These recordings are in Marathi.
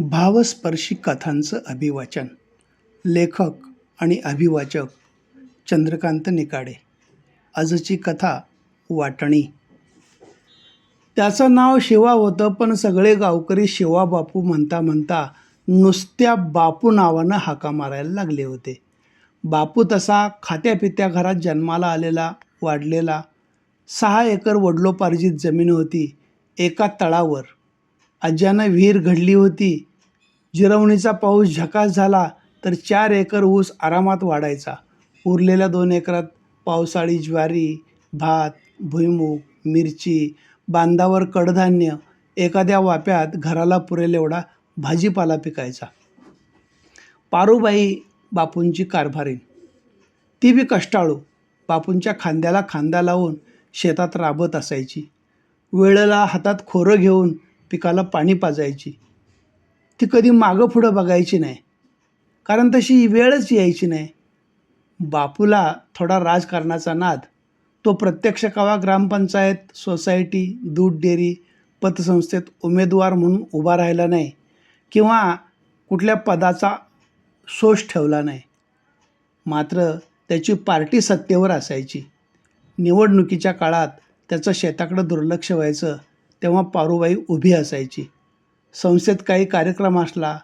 भावस्पर्शी कथांचं अभिवाचन. लेखक आणि अभिवाचक चंद्रकांत निकाडे. आजची कथा वाटणी. त्याचं नाव शिवा होतं, पण सगळे गावकरी शिवा बापू म्हणता म्हणता नुसत्या बापू नावानं हाका मारायला लागले होते. बापू तसा खात्यापित्या घरात जन्माला आलेला, वाढलेला. 6 एकर वडिलोपार्जित जमीन होती. एका तळावर आज्यानं विहीर घडली होती. जिरवणीचा पाऊस झकास झाला तर 4 एकर ऊस आरामात वाढायचा. उरलेल्या 2 एकरात पावसाळी ज्वारी, भात, भुईमूग, मिरची, बांधावर कडधान्य, एखाद्या वाप्यात घराला पुरेल एवढा भाजीपाला पिकायचा. पारूबाई बापूंची कारभारीण. ती बी कष्टाळू. बापूंच्या खांद्याला खांदा लावून शेतात राबत असायची. वेळेला हातात खोरं घेऊन पिकाला पाणी पाजायची. ती कधी मागं पुढं बघायची नाही, कारण तशी वेळच यायची नाही. बापूला थोडा राजकारणाचा नाद. तो प्रत्यक्ष कवा ग्रामपंचायत, सोसायटी, दूध डेअरी, पतसंस्थेत उमेदवार म्हणून उभा राहिला नाही किंवा कुठल्या पदाचा शोष ठेवला नाही. मात्र त्याची पार्टी सत्तेवर असायची. निवडणुकीच्या काळात त्याचं शेताकडं दुर्लक्ष व्हायचं, तेव्हा पारूबाई उभी असायची. संस्थेत काही कार्यक्रम असला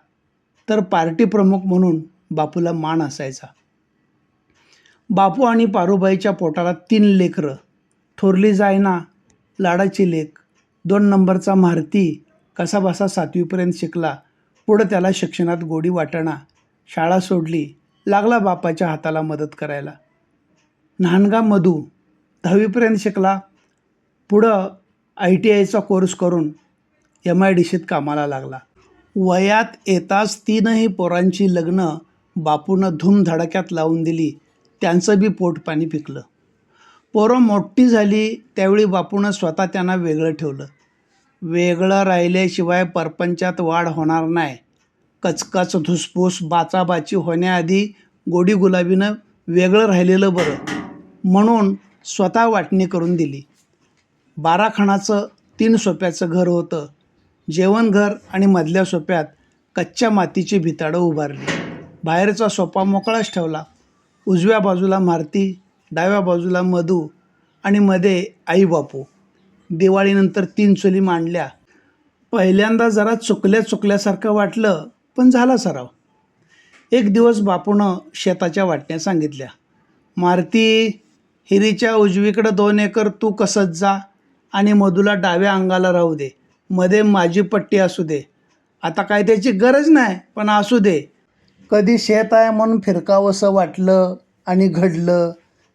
तर पार्टी प्रमुख म्हणून बापूला मान असायचा. बापू आणि पारूबाईच्या पोटाला 3 लेकरं. थोरली जायना लाडाची लेक. 2 नंबरचा मारुती कसाबसा 7वीपर्यंत शिकला. पुढं त्याला शिक्षणात गोडी वाटेना. शाळा सोडली, लागला बापाच्या हाताला मदत करायला. नानगा मधू 10वीपर्यंत शिकला. पुढं ITIचा कोर्स करून MIDCत कामाला लागला. वयात येताच 3ही पोरांची लग्न बापूनं धूमधडाक्यात लावून दिली. त्यांचं बी पोटपाणी पिकलं. पोरं मोठी झाली त्यावेळी बापूनं स्वतः त्यांना वेगळं ठेवलं. वेगळं राहिल्याशिवाय परपंचात वाढ होणार नाही. कचकच धुसफूस बाचाबाची होण्याआधी गोडी गुलाबीनं वेगळं राहिलेलं बरं, म्हणून स्वतः वाटणी करून दिली. 12 खणाचं 3 सोप्याचं घर होतं. जेवणघर आणि मधल्या सोप्यात कच्च्या मातीची भिताडं उभारली. बाहेरचा सोपा मोकळाच ठेवला. उजव्या बाजूला मारुती, डाव्या बाजूला मधू आणि मध्ये आई बापू. दिवाळीनंतर 3 चुली मांडल्या. पहिल्यांदा जरा चुकल्यासारखं वाटलं, पण झाला सराव. एक दिवस बापूनं शेताच्या वाटण्या सांगितल्या. मारुती, हिरीच्या उजवीकडं 2 एकर तू कसत जा आणि मधूला डाव्या अंगाला राहू दे. मध्ये माझी पट्टी असू दे. आता काय त्याची गरज नाही, पण असू दे. कधी शेत आहे म्हणून फिरकावंसं वाटलं आणि घडलं,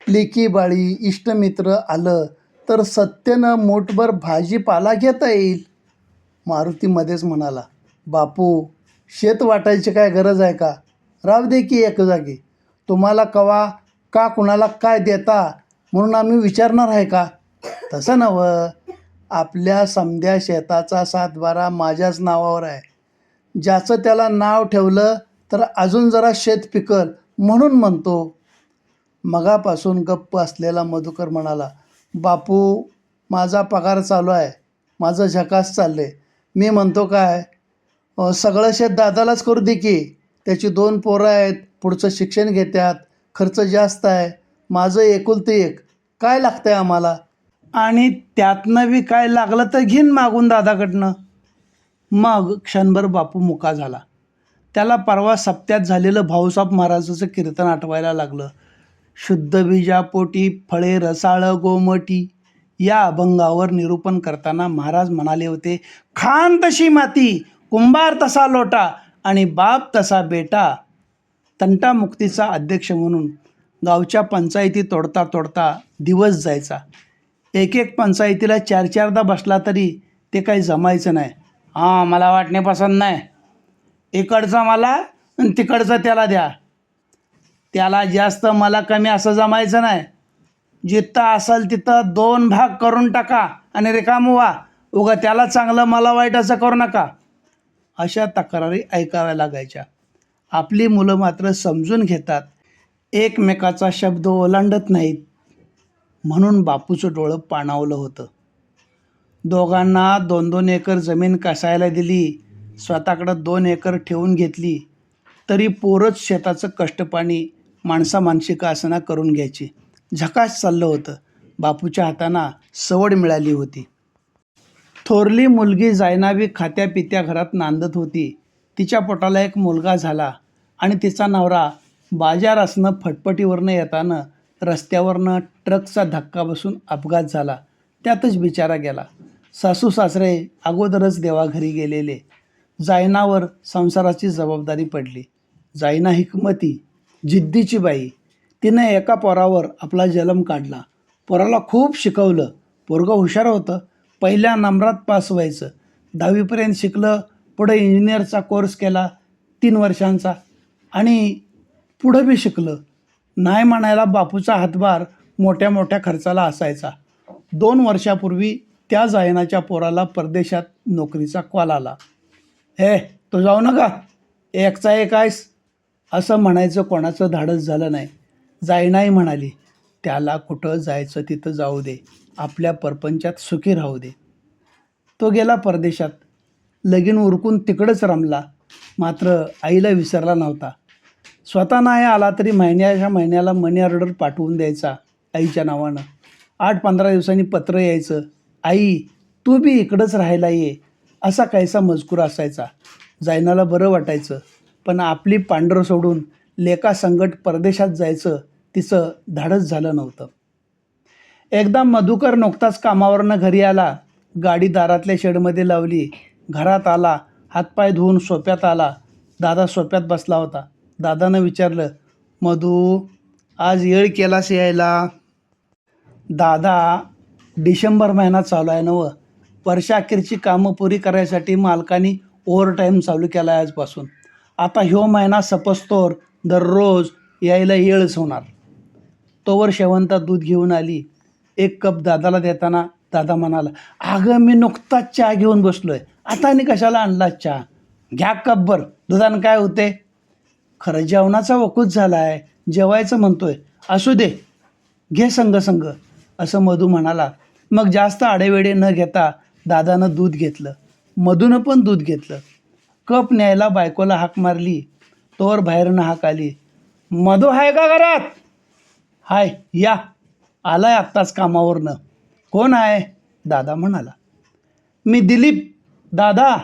लेकी बाळी इष्टमित्र आलं तर सत्तेनं मोठभर भाजीपाला घेता येईल. मारुती मध्येच म्हणाला, बापू, शेत वाटायची काय गरज आहे का? राहू दे की एक जागी. तुम्हाला कवा का कुणाला काय देता म्हणून आम्ही विचारणार आहे का? तसं नव्हं. आपल्या समध्या शेताचा 7/12 माझ्याच नावावर आहे. ज्याचं त्याला नाव ठेवलं तर अजून जरा शेत पिकल म्हणून म्हणतो. मगापासून गप्प असलेला मधुकर म्हणाला, बापू, माझा पगार चालू आहे. माझं झकास चाललं आहे. मी म्हणतो काय, सगळं शेत दादालाच करू दे की. त्याची 2 पोरं आहेत, पुढचं शिक्षण घेतात, खर्च जास्त आहे. माझं एकुलते एक. काय लागतं आहे आम्हाला? आणि त्यातनं बी काय लागलं तर घेईन मागून दादाकडनं. मग क्षणभर बापू मुका झाला. त्याला परवा सप्त्यात झालेलं भाऊसाहेब महाराजाचं कीर्तन आठवायला लागलं. शुद्ध बीजापोटी फळे रसाळ गोमटी, या अभंगावर निरूपण करताना महाराज म्हणाले होते, खान तशी माती, कुंभार तसा लोटा आणि बाप तसा बेटा. तंटामुक्तीचा अध्यक्ष म्हणून गावच्या पंचायती तोडता तोडता दिवस जायचा. एक पंचायतीला 4-4दा बसला तरी ते काही जमायचं नाही. मला वाटणे पसंत नाही. इकडचा मला आणि तिकडचं त्याला द्या. त्याला जास्त मला कमी असं जमायचं नाही. जिथं असेल तिथं 2 भाग करून टाका आणि रिकामं व्हा. उगा त्याला चांगलं मला वाईट असं करू नका. अशा तक्रारी ऐकाव्या लागायच्या. आपली मुलं मात्र समजून घेतात, एकमेकाचा शब्द ओलांडत नाहीत, म्हणून बापूचं डोळं पाणावलं होतं. दोघांना 2-2 एकर जमीन कसायला दिली स्वतःकडं 2 एकर ठेवून घेतली तरी पोरच शेताचं कष्टपाणी माणसामानसिक असना करून घ्यायची. झकास चाललं होतं. बापूच्या हातांना सवड मिळाली होती. थोरली मुलगी जायनावी खात्यापित्या घरात नांदत होती. तिच्या पोटाला एक मुलगा झाला आणि तिचा नवरा बाजारासनं फटफटीवरनं येताना रस्त्यावरनं ट्रकचा धक्का बसून अपघात झाला. त्यातच बिचारा गेला. सासू सासरे अगोदरच देवाघरी गेलेले. जायनावर संसाराची जबाबदारी पडली. जायना हिकमती, जिद्दीची बाई. तिनं एका पोरावर आपला जन्म काढला. पोराला खूप शिकवलं. पोरगं हुशार होतं. पहिल्या नंबरात पास व्हायचं. 10वीपर्यंत शिकलं. पुढे इंजिनिअरचा कोर्स केला 3 वर्षांचा आणि पुढं बी शिकलं. नाही म्हणायला बापूचा हातभार मोठ्या मोठ्या खर्चाला असायचा. 2 वर्षापूर्वी त्या जायनाच्या पोराला परदेशात नोकरीचा कॉल आला. हे तो जाऊ नका, एकचा एक आहेस असं म्हणायचं कोणाचं धाडस झालं नाही. जायनाही म्हणाली, त्याला कुठं जायचं तिथं जाऊ दे, आपल्या परपंचात सुखी राहू दे. तो गेला परदेशात. लगीन उरकून तिकडंच रमला. मात्र आईला विसरला नव्हता. स्वतः नाही आला तरी महिन्याच्या महिन्याला मनी ऑर्डर पाठवून द्यायचा आईच्या नावानं. 8-15 दिवसांनी पत्र यायचं, आई तू बी इकडंच राहायला ये, असा काहीसा मजकूर असायचा. जायनाला बरं वाटायचं. पण आपली पांढरं सोडून लेकासंगट परदेशात जायचं तिचं धाडस झालं नव्हतं. एकदा मधुकर नुकताच कामावरनं घरी आला. गाडी दारातल्या शेडमध्ये लावली. घरात आला. हातपाय धुवून सोप्यात आला. दादा सोप्यात बसला होता. दादानं विचारलं, मधू आज येळ केलास यायला? दादा, डिसेंबर महिना चालू आहे नवं. वर्षाअखेरची कामं पुरी करायसाठी मालकाने ओव्हरटाईम चालू केला आहे आजपासून. आता ह्यो महिना सपस्तोर दररोज यायला येळच होणार. तोवर शेवंता दूध घेऊन आली. 1 कप दादाला देताना दादा म्हणाला, अगं मी नुकताच चहा घेऊन बसलोय, आता आणि कशाला आणला चहा? घ्या कपभर, दुधानं काय होते? खरं जेवणाचा वकूच झाला आहे, जेवायचं म्हणतोय. असू दे, घे संग संग असं मधू म्हणाला. मग जास्त आडेवेडे न घेता दादानं दूध घेतलं. मधूनं पण दूध घेतलं. कप न्यायला बायकोला हाक मारली. तोवर बाहेरनं हाक आली, मधू आहे का घरात? हाय, या. आलाय आत्ताच कामावरनं. कोण आहे? दादा म्हणाला, मी दिलीप. दादा,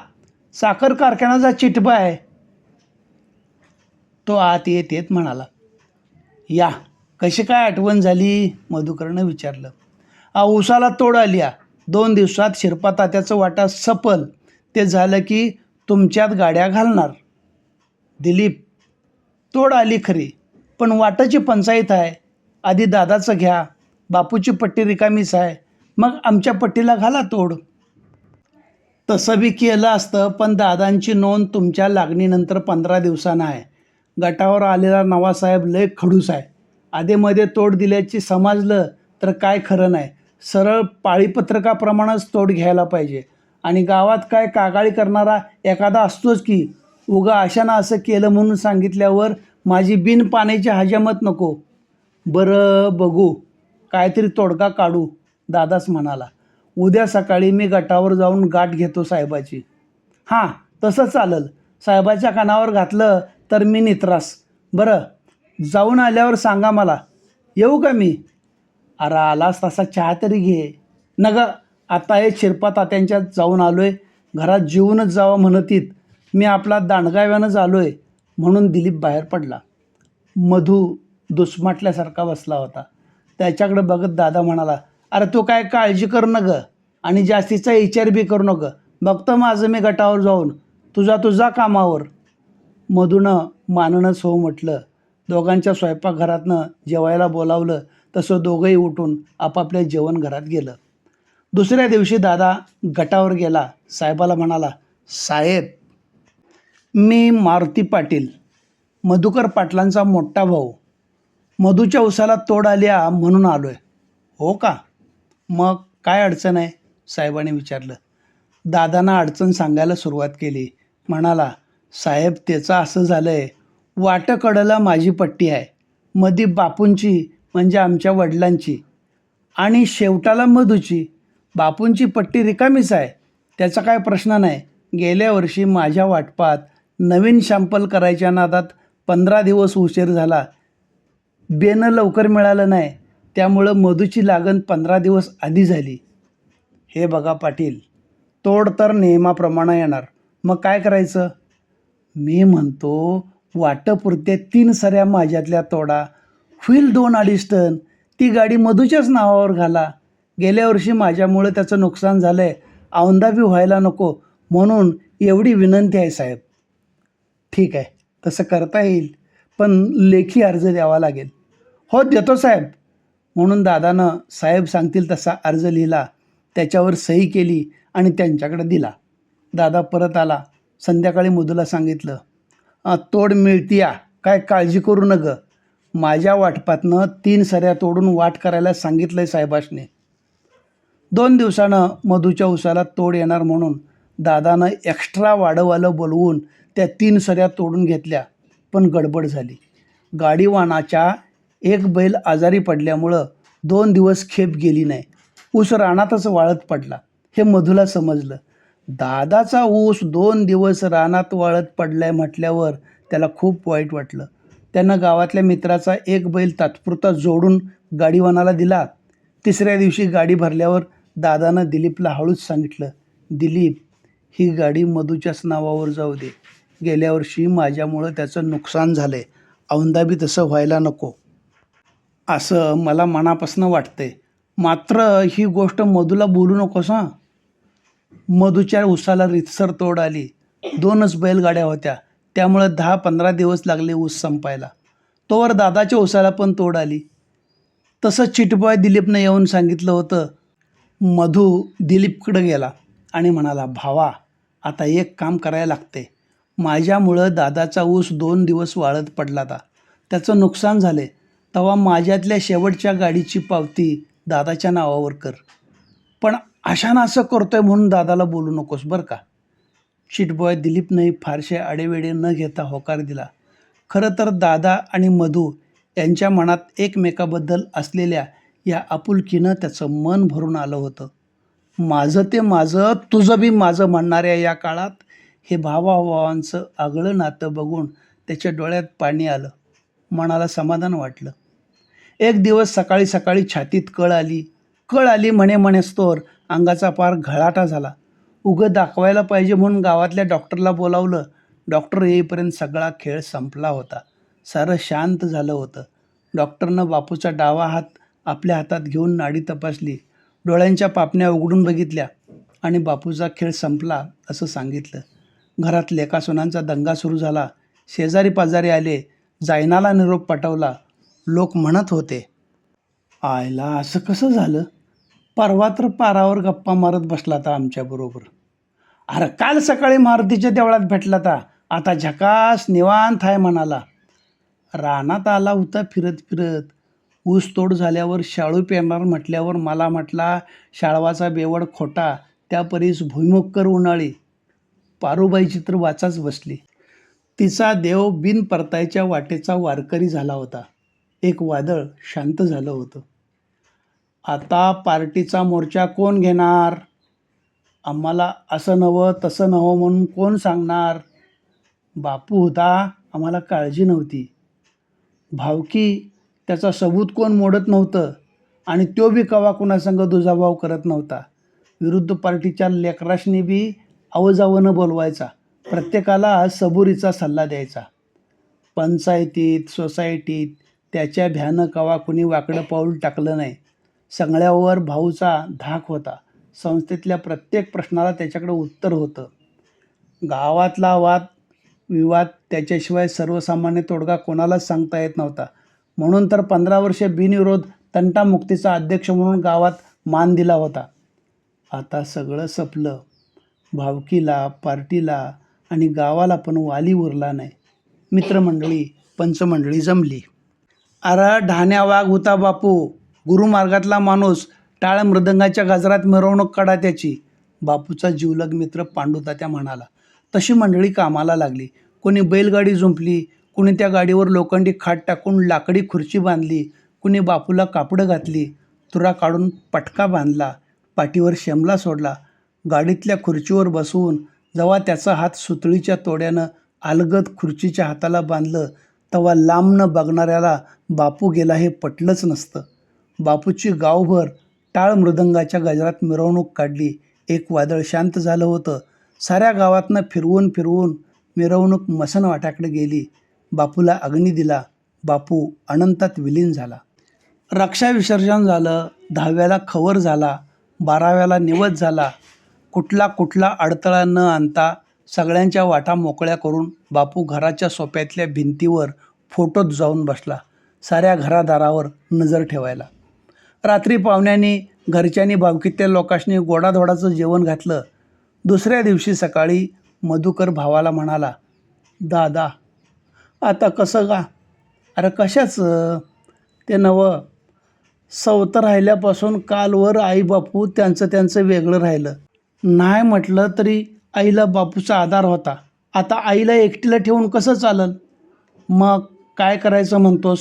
साखर कारखान्याचा चिटबा आहे. तो आत येत येत म्हणाला, या. कशी काय आठवण झाली? मधुकरनं विचारलं. उसाला तोड आली. 2 दिवसात शिरपा तात्याचं वाटा सपल. ते झालं की तुमच्यात गाड्या घालणार. दिलीप, तोड आली खरी, पण वाटाची पंचायत आहे. आधी दादाचं घ्या. बापूची पट्टी रिकामीच आहे, मग आमच्या पट्टीला घाला तोड. तसं बी केलं असतं, पण दादांची नोंद तुमच्या लागणीनंतर 15 दिवसांना आहे. गटावर आलेला नवासाहेब लय खडूस आहे. आधेमध्ये तोड दिल्याची समजलं तर काय खरं नाही. सरळ पाळीपत्रकाप्रमाणेच तोड घ्यायला पाहिजे. आणि गावात काय कागाळी करणारा एखादा असतोच की, उगा अशानं असं केलं म्हणून सांगितल्यावर माझी बिन पाण्याची हजामत नको. बरं बघू, काहीतरी तोडगा काढू. दादाच म्हणाला, उद्या सकाळी मी गटावर जाऊन गाठ घेतो साहेबाची. हां, तसं चालेल. साहेबाच्या कानावर घातलं तर मी नित्रास. बरं, जाऊन आल्यावर सांगा मला. येऊ का मी? अरे आलास तसा चहा तरी घे. नग, आता हे शिरपा तात्यांच्यात जाऊन आलो आहे. घरात जेवूनच जावा म्हणतीत. मी आपला दांडगाव्यानंच आलो आहे. म्हणून दिलीप बाहेर पडला. मधू दुसमाटल्यासारखा बसला होता. त्याच्याकडे बघत दादा म्हणाला, अरे तू काय काळजी करू नका आणि जास्तीचा विचार बी करू नका. बघतो माझं मी गटावर जाऊन. तुझा कामावर. मधूनं मानणंच हो म्हटलं. दोघांच्या स्वयंपाकघरातनं जेवायला बोलावलं तसं दोघंही उठून आपापल्या जेवणघरात गेलं. दुसऱ्या दिवशी दादा गटावर गेला. साहेबाला म्हणाला, साहेब, मी मारुती पाटील, मधुकर पाटलांचा मोठा भाऊ. मधूच्या उसाला तोड आल्या म्हणून आलो आहे. हो का? मग काय अडचण आहे? साहेबाने विचारलं. दादांना अडचण सांगायला सुरुवात केली. म्हणाला, साहेब त्याचं असं झालं आहे, वाटकडला माझी पट्टी आहे, मधी बापूंची म्हणजे आमच्या वडिलांची, आणि शेवटाला मधूची. बापूंची पट्टी रिकामीच आहे, त्याचा काय प्रश्न नाही. गेल्या वर्षी माझ्या वाटपात नवीन शॅम्पल करायच्या नादात 15 दिवस उशीर झाला. बेनं लवकर मिळालं नाही, त्यामुळं मधूची लागण 15 दिवस आधी झाली. हे बघा पाटील, तोड तर नियमाप्रमाणे येणार, मग काय करायचं? मी म्हणतो वाटपुरते 3 सऱ्या माझ्यातल्या तोडा, होईल 2-2.5 टन. ती गाडी मधूच्याच नावावर घाला. गेल्या वर्षी माझ्यामुळं त्याचं नुकसान झालं आहे, औंदा बी व्हायला नको, म्हणून एवढी विनंती आहे साहेब. ठीक आहे, तसं करता येईल, पण लेखी अर्ज द्यावा लागेल. हो देतो साहेब, म्हणून दादानं साहेब सांगतील तसा अर्ज लिहिला, त्याच्यावर सही केली आणि त्यांच्याकडे दिला. दादा परत आला. संध्याकाळी मधूला सांगितलं, तोड मिळतीया, काय काळजी करू नका. माझ्या वाटपातनं 3 सऱ्या तोडून वाट करायला सांगितलं आहे साहेबाशने. 2 दिवसानं मधूच्या उसाला तोड येणार म्हणून दादानं एक्स्ट्रा वाडंवालं बोलवून त्या 3 सऱ्या तोडून घेतल्या. पण गडबड झाली. गाडीवानाच्या एक बैल आजारी पडल्यामुळं 2 दिवस खेप गेली नाही. ऊस रानातच वाळत पडला. हे मधूला समजलं. दादाचा ऊस 2 दिवस रानात वाळत पडलाय म्हटल्यावर त्याला खूप वाईट वाटलं. त्यानं गावातल्या मित्राचा एक बैल तात्पुरता जोडून गाडीवानाला दिला. 3ऱ्या दिवशी गाडी भरल्यावर दादानं दिलीपला हळूच सांगितलं, दिलीप, ही गाडी मधूच्याच नावावर जाऊ दे. गेल्या वर्षी माझ्यामुळं त्याचं नुकसान झालं आहे, औंदा बी तसं व्हायला नको असं मला मनापासून वाटतंय. मात्र ही गोष्ट मधूला बोलू नकोस हां. मधूच्या उसाला रितसर तोड आली. 2च बैलगाड्या होत्या, त्यामुळं 10-15 दिवस लागले ऊस संपायला. तोवर दादाच्या उसाला पण तोड आली. तसं चिटबॉय दिलीपनं येऊन सांगितलं होतं. मधू दिलीपकडं गेला आणि म्हणाला, भावा, आता एक काम करायला लागते. माझ्यामुळं दादाचा ऊस 2 दिवस वाळत पडला होता, त्याचं नुकसान झाले. तेव्हा माझ्यातल्या शेवटच्या गाडीची पावती दादाच्या नावावर कर. पण अशानं असं करतोय म्हणून दादाला बोलू नकोस बरं का. चिटबॉय दिलीपनंही फारसे आडेवेडे न घेता होकार दिला. खरं तर दादा आणि मधू यांच्या मनात एकमेकाबद्दल असलेल्या या आपुलकीनं त्याचं मन भरून आलं होतं. माझं ते माझं, तुझं बी माझं म्हणणाऱ्या या काळात हे भावाभावांचं आगळं नातं बघून त्याच्या डोळ्यात पाणी आलं. मनाला समाधान वाटलं. एक दिवस सकाळी सकाळी छातीत कळ आली म्हणेस्तोवर अंगाचा पार घळाटा झाला. उगं दाखवायला पाहिजे म्हणून गावातल्या डॉक्टरला बोलावलं. डॉक्टर येईपर्यंत सगळा खेळ संपला होता. सारं शांत झालं होतं. डॉक्टरनं बापूचा डावा हात आपल्या हातात घेऊन नाडी तपासली, डोळ्यांच्या पापण्या उघडून बघितल्या आणि बापूचा खेळ संपला असं सांगितलं. घरात लेकासुनांचा दंगा सुरू झाला. शेजारी पाजारी आले, जायनाला निरोप पाठवला. लोक म्हणत होते, आयला असं कसं झालं? परवा तर पारावर गप्पा मारत बसला होता आमच्याबरोबर. अरे काल सकाळी मारुतीच्या देवळात भेटला होता, आता झकास निवांत आहे म्हणाला. रानात आला होता फिरत फिरत. ऊस तोड झाल्यावर शाळू पेरणार म्हटल्यावर मला म्हटला, शाळवाचा बेवड खोटा, त्या परीस भुईमुग कर उन्हाळी. पारूबाईची तर वाचाच बसली. तिचा देव बिन परतायच्या वाटेचा वारकरी झाला होता. एक वादळ शांत झालं होतं. आता पार्टीचा मोर्चा कोण घेणार? आम्हाला असं नवं तसं नवं म्हणून कोण सांगणार? बापू होता, आम्हाला काळजी नव्हती. भावकी त्याचा सबूत कोण मोडत नव्हतं आणि तो बी कवा कुणासंग दुजाभाव करत नव्हता. विरुद्ध पार्टीच्या लेकराशनी बी आवजावनं बोलवायचा, प्रत्येकाला सबुरीचा सल्ला द्यायचा. पंचायतीत सोसायटीत त्याच्या भ्यानं कवा कुणी वाकडं पाऊल टाकलं नाही. सगळ्यावर भाऊचा धाक होता. संस्थेतल्या प्रत्येक प्रश्नाला त्याच्याकडे उत्तर होतं. गावातला वाद विवाद त्याच्याशिवाय सर्वसामान्य तोडगा कोणालाच सांगता येत नव्हता. म्हणून तर 15 वर्षे बिनविरोध तंटामुक्तीचा अध्यक्ष म्हणून गावात मान दिला होता. आता सगळं संपलं. भावकीला, पार्टीला आणि गावाला पण वाली उरला नाही. मित्रमंडळी, पंचमंडळी जमली. अरे ढाण्या वाघ होता बापू, गुरुमार्गातला माणूस, टाळ मृदंगाच्या गजरात मिरवणूक काढा त्याची. बापूचा जिवलग मित्र पांडुतात्या म्हणाला. तशी मंडळी कामाला लागली. कोणी बैलगाडी जुंपली, कुणी त्या गाडीवर लोखंडी खाट टाकून लाकडी खुर्ची बांधली, कुणी बापूला कापडं घातली, तुरा काढून पटका बांधला, पाठीवर शेमला सोडला, गाडीतल्या खुर्चीवर बसवून जेव्हा त्याचा हात सुतळीच्या तोड्यानं अलगद खुर्चीच्या हाताला बांधलं तेव्हा लांबनं बघणाऱ्याला बापू गेला हे पटलंच नसतं. बापूची गावभर टाळ मृदंगाच्या गजरात मिरवणूक काढली. एक वादळ शांत झालं होतं. साऱ्या गावातनं फिरवून फिरवून मिरवणूक मसणवाट्याकडे गेली. बापूला अग्नी दिला. बापू अनंतात विलीन झाला. रक्षा विसर्जन झालं. 10व्याला खवर झाला. 12व्याला निवद झाला. कुठला अडथळा न आणता सगळ्यांच्या वाटा मोकळ्या करून बापू घराच्या सोप्यातल्या भिंतीवर फोटोत जाऊन बसला, साऱ्या घरादारावर नजर ठेवायला. रात्री पाहुण्यांनी घरच्यांनी भावकीतल्या लोकांनी गोडाधोडाचं जेवण घातलं. दुसऱ्या दिवशी सकाळी मधुकर भावाला म्हणाला, दादा आता कसं गा? अरे कशाचं? ते नवं, सवतं राहिल्यापासून कालवर आई बापू त्यांचं वेगळं राहिलं. नाही म्हटलं तरी आईला बापूचा आधार होता. आता आईला एकटीला ठेवून कसं चालल? मग काय करायचं म्हणतोस?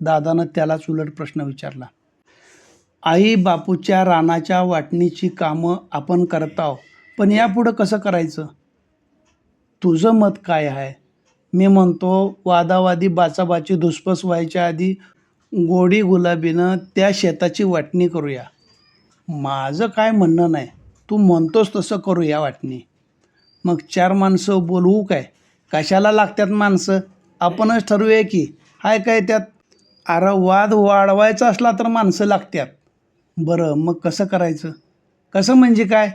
दादानं त्यालाच उलट प्रश्न विचारला. आई बापूच्या रानाच्या वाटणीची कामं आपण करताव, पण यापुढं कसं करायचं? तुझं मत काय आहे? मी म्हणतो वादावादी बाचाबाची धुसफूस व्हायच्या आधी गोडी गुलाबीनं त्या शेताची वाटणी करूया. माझं काय म्हणणं नाही, तू म्हणतोस तसं करूया वाटणी. मग 4 माणसं बोलवू काय? कशाला लागतात माणसं? आपणच ठरवूया की. हाय काय त्यात? अरे वाद वाढवायचा असला तर माणसं लागतात. बरं मग कसं करायचं? कसं म्हणजे काय?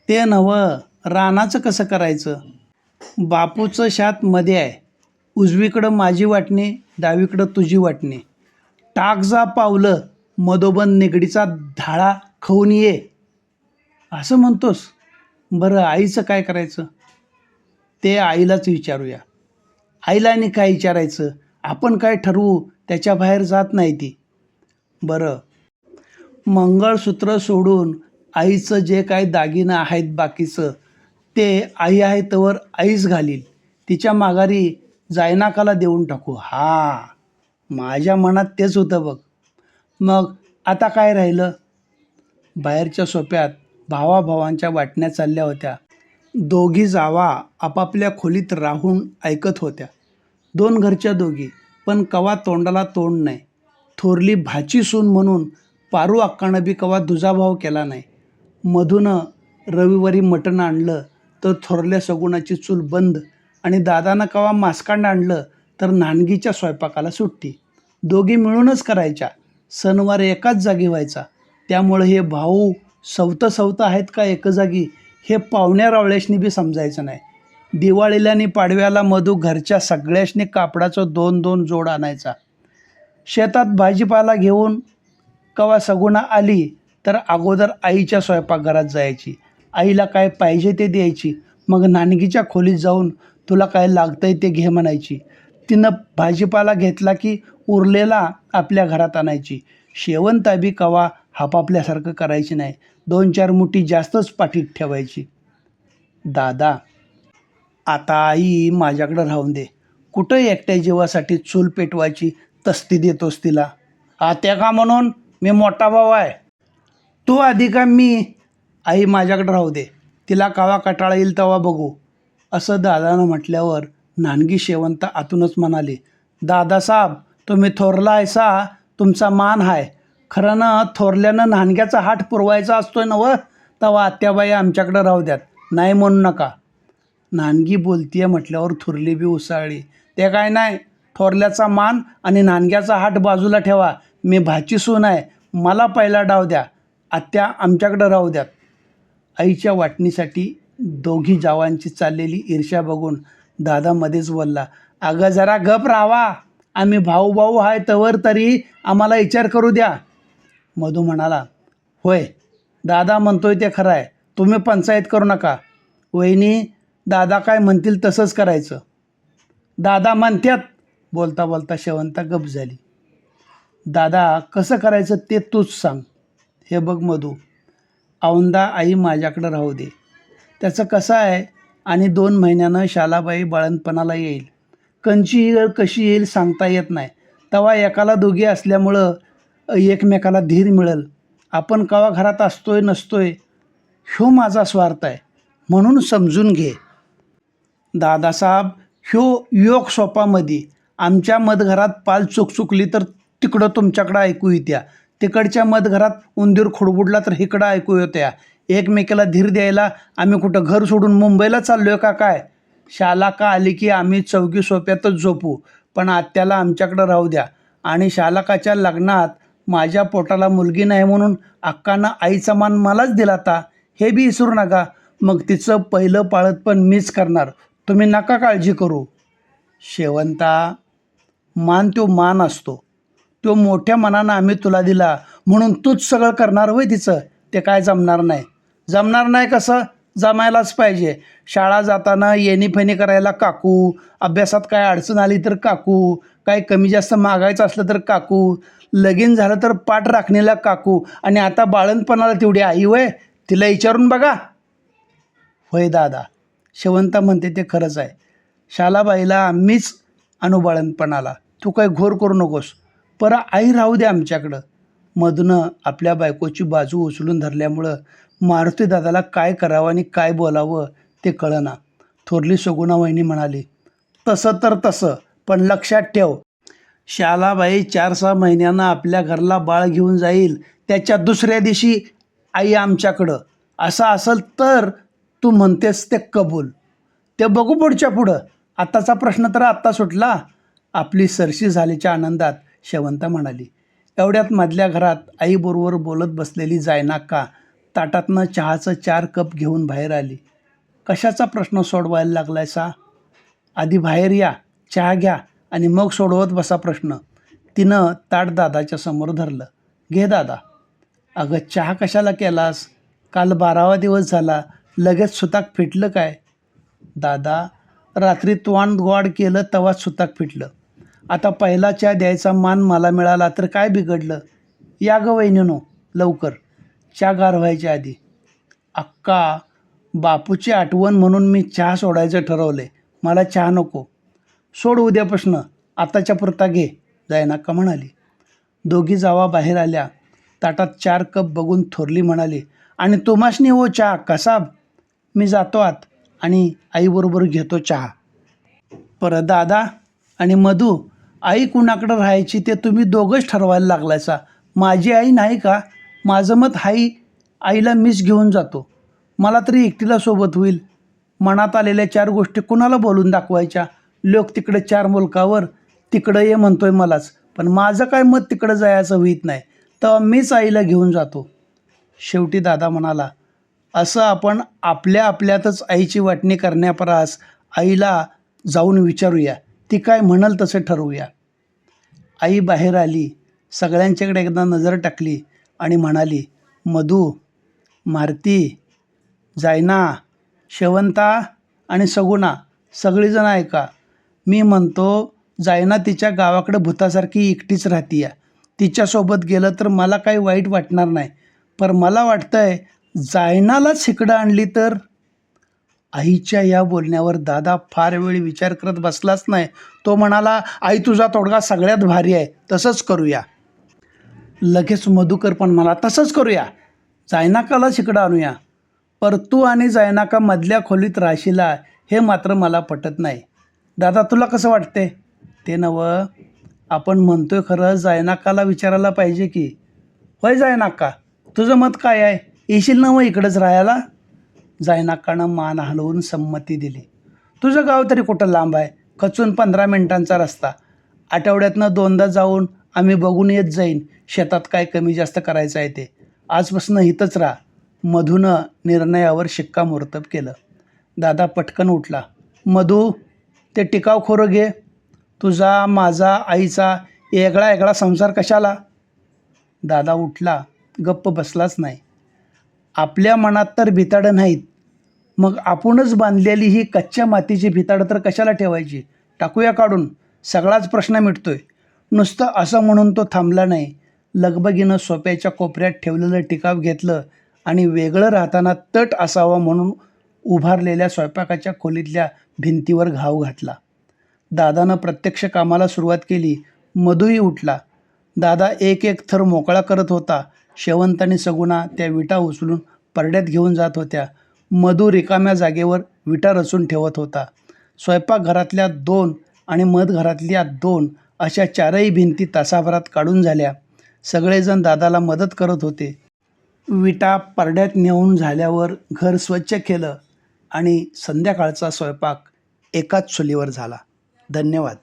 ते नवं, रानाचं कसं करायचं? बापूचं शात मध्ये आहे. उजवीकडं माझी वाटणी, डावीकडं तुझी वाटणी. टाक जा पावलं, मधोबन निगडीचा धाळा खाऊन ये, असं म्हणतोस? बरं आईचं काय करायचं? ते आईलाच विचारूया. आईला आणि काय विचारायचं? आपण काय ठरवू त्याच्या बाहेर जात नाही ती. बरं, मंगळसूत्र सोडून आईचं जे काय दागिनं आहेत बाकीचं ते आई आहे तवर आईच घालील. तिच्या माघारी जायनाकाला देऊन टाकू. माझ्या मनात तेच होतं बघ. मग आता काय राहिलं? बाहेरच्या सोप्यात भावाभावांच्या वाटण्या चालल्या होत्या. दोघी जावा आपापल्या खोलीत राहून ऐकत होत्या. 2 घरच्या दोघी, पण कवा तोंडाला तोंड नाही. थोरली भाची सून म्हणून पारू अक्कानं बी कवा दुजाभाव केला नाही. मधूनं रविवारी मटण आणलं तर थोरल्या सगुणाची चूल बंद, आणि दादानं कवा मासकांड आणलं तर नानगीच्या स्वयंपाकाला सुट्टी. दोघी मिळूनच करायच्या. सणवार एकाच जागी व्हायचा. त्यामुळे हे भाऊ सवतं आहेत का एक जागी हे पाहुण्या रावळ्याशनी बी समजायचं नाही. दिवाळीला आणि पाडव्याला मधू घरच्या सगळ्याशनी कापडाचं 2-2 जोड आणायचा. शेतात भाजीपाला घेऊन कवा सगुणा आली तर अगोदर आईच्या स्वयंपाकघरात जायची. आईला काय पाहिजे ते द्यायची. मग नानगीच्या खोलीत जाऊन तुला काय लागतंय ते घे म्हणायची. तिनं भाजीपाला घेतला की उरलेला आपल्या घरात आणायची. शेवंताबी कवा हापापल्यासारखं करायची नाही. 2-4 मुठी जास्तच पाठीत ठेवायची. दादा आता आई माझ्याकडं राहून दे. कुठं एकट्या जीवासाठी चूल पेटवायची तस्ती देतोस तिला? आत्या का म्हणून? मी मोठा भाऊ आहे. तू आधी का मी? आई माझ्याकडं राहू दे. तिला कवा कटाळा येईल तेव्हा बघू, असं दादानं म्हटल्यावर नानगी शेवंत आतूनच म्हणाली, दादासाहेब तुम्ही थोरला आहेसा, तुमचा मान आहे. खरं ना थोरल्यानं नानग्याचा हाट पुरवायचा असतोय नवं, तेव्हा आत्याबाई आमच्याकडं राहू द्यात, नाही म्हणू नका. नानगी बोलतीये म्हटल्यावर थुरली बी उसळली. ते काय नाही, थोरल्याचा मान आणि नानग्याचा हाट बाजूला ठेवा. मी भाची सून आहे, मला पहिला डाव द्या. आत्या आमच्याकडं राहू द्यात. आईच्या वाटणीसाठी दोघी जावांची चाललेली ईर्ष्या बघून दादा मध्येच बोलला, अगं जरा गप राहावा. आम्ही भाऊ आहे तवर तरी आम्हाला विचार करू द्या. मधू म्हणाला, होय दादा म्हणतोय ते खरं आहे, तुम्ही पंचायत करू नका. वहिनी दादा काय म्हणतील तसंच करायचं. दादा म्हणत्यात. बोलता बोलता शेवंता गप झाली. दादा कसं करायचं ते तूच सांग. हे बघ मधू, औंदा आई माझ्याकडं राहू दे. त्याचं कसं आहे, आणि 2 महिन्यानं शालाबाई बाळंतपणाला येईल. कंची येईल कशी येईल सांगता येत नाही. तेव्हा एकाला दोघी असल्यामुळं एकमेकाला धीर मिळेल. आपण कवा घरात असतोय नसतोय ह्यो माझा स्वार्थ आहे. म्हणून समजून घे. दादासाहेब, ह्यो योग सोपामध्ये आमच्या मदघरात पाल चुकली तर तिकडं तुमच्याकडं ऐकू येत्या, तिकडच्या मदघरात उंदीर खुडबुडला तर इकडं ऐकू येत्या. एकमेकाला धीर द्यायला आम्ही कुठं घर सोडून मुंबईला चाललोय का काय? शाला का आली की आम्ही चौकी सोप्यातच झोपू, पण आत्याला आमच्याकडं राहू द्या. आणि शालकाच्या लग्नात माझ्या पोटाला मुलगी नाही म्हणून अक्कानं आईचा मान मलाच दिला ता, हे बी विसरू नका. मग तिचं पहिलं पाळत पण मीच करणार, तुम्ही नका काळजी करू. शेवंता, मान तो मान असतो, तो मोठ्या मनानं आम्ही तुला दिला म्हणून तूच सगळं करणार होय तिचं? ते काय जमणार नाही. जमणार नाही कसं? जमायलाच पाहिजे. शाळा जाताना येणीफेणी करायला काकू, अभ्यासात काय अडचण आली तर काकू, काय कमी जास्त मागायचं असलं तर काकू, लगीन झालं तर पाठ राखणीला काकू, आणि आता बाळणपणाला तेवढी आई वय, तिला विचारून बघा. होय दादा, शेवंता म्हणते ते खरंच आहे. शालाबाईला मीच बाळणपणाला, तू काय घोर करू नकोस. पर आई राहू दे आमच्याकडं. मधूनं आपल्या बायकोची बाजू उचलून धरल्यामुळं मारुती दादाला काय करावं आणि काय बोलावं ते कळना. थोरली सगुणा वहिनी म्हणाली, तसं तर तसं, पण लक्षात ठेव, शालाबाई 4-6 महिन्यानं आपल्या घरला बाळ घेऊन जाईल, त्याच्या दुसऱ्या दिवशी आई आमच्याकडं. असं असेल तर तू म्हणतेस ते कबूल, ते बघू पुढच्या पुढं. आत्ताचा प्रश्न तर आत्ता सुटला. आपली सरशी झाल्याच्या आनंदात शेवंता म्हणाली. एवढ्यात मधल्या घरात आईबरोबर बोलत बसलेली जायनाका ताटातनं चहाचं 4 कप घेऊन बाहेर आली. कशाचा प्रश्न सोडवायला लागलाय सा? आधी बाहेर या, चहा घ्या आणि मग सोडवत बसा प्रश्न. तिनं ताट दादाच्या समोर धरलं. घे दादा. अगं, चहा कशाला केलास? काल 12वा दिवस झाला, लगेच सुताक फिटलं काय? दादा, रात्री तोंड गोड केलं तवाच सुताक फिटलं. आता पहिला चहा द्यायचा मान मला मिळाला तर काय बिघडलं? या गं वहिनीनो, लवकर, चहा गार व्हायच्या आधी. अक्का, बापूची आठवण म्हणून मी चहा सोडायचं ठरवले, मला चहा नको. सोड उद्यापासनं, आताच्या पुरता घे, जायनाका म्हणाली. दोघी जावा बाहेर आल्या. ताटात 4 कप बघून थोरली म्हणाली, आणि तुम्हासनी हो चहा कसाब? मी जातो आत आणि आईबरोबर घेतो चहा. परत दादा आणि मधू, आई कुणाकडं राहायची ते तुम्ही दोघंच ठरवायला लागलायसा. माझी आई नाही का? माझं मत आईला मीच घेऊन जातो. मला तरी एकटीला सोबत होईल. मनात आलेल्या 4 गोष्टी कुणाला बोलून दाखवायच्या? लोक तिकडे 4 मुलकावर, तिकडं ये म्हणतोय मलाच, पण माझं काय मत तिकडं जायचं होईत नाही, तर मीच आईला घेऊन जातो. शेवटी दादा म्हणाला, असं आपण आपल्या आपल्यातच आईची वाटणी करण्यापरास आईला जाऊन विचारूया, ती काय म्हणाल तसं ठरवूया. आई बाहेर आली, सगळ्यांच्याकडे एकदा नजर टाकली आणि म्हणाली, मधू, मारती, जायना, शेवंता आणि सगुणा, सगळीजण ऐका. मी म्हणतो, जायना तिच्या गावाकडे भूतासारखी एकटीच राहतीया. तिच्यासोबत गेलं तर मला काही वाईट वाटणार नाही, पण मला वाटतंय जायनालाच इकडं आणली तर. आईच्या या बोलण्यावर दादा फार वेळ विचार करत बसलाच नाही. तो म्हणाला, आई तुझा तोडगा सगळ्यात भारी आहे, तसंच करूया. लगेच मधुकर पण मला, तसंच करूया, जायनाकाला इकडं आणूया. पर तू आणि जायनाका मधल्या खोलीत राहशीला हे मात्र मला पटत नाही. दादा, तुला कसं वाटते? ते नवं, आपण म्हणतोय खरं, जायनाकाला विचारायला पाहिजे की. होय जायनाका, तुझं मत काय आहे? येशील ना मग इकडंच राहायला? जायनाकानं मान हलवून संमती दिली. तुझं गाव तरी कुठं लांब आहे, खचून 15 मिनिटांचा रस्ता. आठवड्यातनं 2दा जाऊन आम्ही बघून येत जाईन शेतात काय कमी जास्त करायचं आहे ते. आजपासून इथंच राहा. मधूनं निर्णयावर शिक्कामोर्तब केलं. दादा पटकन उठला. मधू, ते टिकाव खोरं घे. तुझा, माझा, आईचा वेगळा वेगळा संसार कशाला? दादा उठला, गप्प बसलाच नाही. आपल्या मनात तर भिताडं नाहीत, मग आपणच बांधलेली ही कच्च्या मातीची भिताडं तर कशाला ठेवायची? टाकूया काढून, सगळाच प्रश्न मिटतोय. नुसतं असं म्हणून तो थांबला नाही. लगबगीनं सोप्याच्या कोपऱ्यात ठेवलेलं टिकाव घेतलं आणि वेगळं राहताना तट असावा म्हणून उभारलेल्या स्वयंपाकाच्या खोलीतल्या भिंतीवर घाव घातला. दादानं प्रत्यक्ष कामाला सुरुवात केली. मधूही उठला. दादा एक एक थर मोकळा करत होता. शेवंत आणि सगुणा त्या विटा उचलून परड्यात घेऊन जात होत्या. मधू रिकाम्या जागेवर विटा रचून ठेवत होता. स्वयंपाकघरातल्या 2 आणि मधघरातल्या 2 अशा 4ही भिंती तासाभरात काढून झाल्या. सगळेजण दादाला मदत करत होते. विटा परड्यात नेऊन झाल्यावर घर स्वच्छ केलं आणि संध्याकाळचा स्वयंपाक एकाच चुलीवर झाला. धन्यवाद.